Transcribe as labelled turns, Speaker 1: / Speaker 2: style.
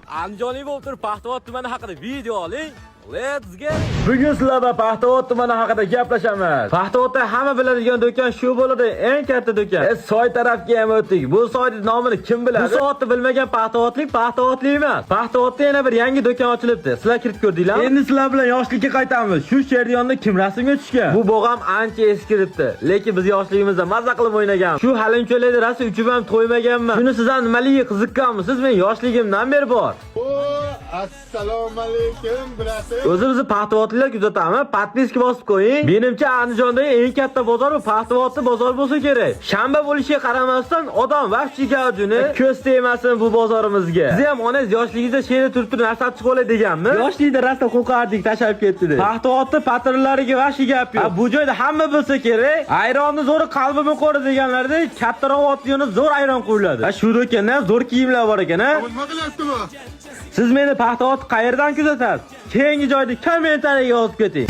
Speaker 1: Andijonlik bo'lib turib Paxtavod tumani haqida video oling. Let's get.
Speaker 2: Bugun sizlarga Paxtavod tumani haqida gaplashamiz. Paxtavodda hamma biladigan do'kon shu bo'ladi, eng katta do'kon. Soy tarafga ham o'tdik. Bu soyning nomini kim biladi? Bu soatni bilmagan paxtavodlik emas. Paxtavodda yana bir yangi do'kon ochilibdi. Sizlar kirib ko'rdinglarmi? Endi sizlar bilan yoshlikka qaytamiz. Shu sheriyonni kim rasmga tushgan? Bu bo'g'am ancha eskiribdi, lekin biz yoshligimizda mazza qilib o'ynagan. Shu halincho'larda rasm uchib ham to'ymaganman. Shuni sizdan nimaga qiziqqanmisiz? Men yoshligimdan beri bor.
Speaker 3: Assalomu alaykum, brate.
Speaker 2: O'zimizni Paxtavodliklar kuzatamiz. Podpiska bosib qo'ying. Menimcha Andijondagi eng katta bozor bu Paxtavodda bozor bo'lsa kerak. Shanba bo'lishiga qaramasdan odam vaqti gavjuni ko'z tegmasin bu bozorimizga. Siz ham onangiz yoshligingizda she'rda turib narsa chiqib olay deganmi? Yoshlikda rasta qo'qardik, tashab ketdi deb. Paxtavodda patronlariga vaqti gap yo'q. Bu joyda hamma bilsa kerak. Ayronni zo'ri qalbimi qo'ri deganlarda kattaroq otiyoni zo'r ayron qo'yiladi. Shu do'konda zo'r kiyimlar bor ekan, ha?
Speaker 3: Nima qilyapsizmi?
Speaker 2: Siz meni Paxtavodni qayerdan kuzatasiz? Keyingi joyda kommentariyaga yozib keting.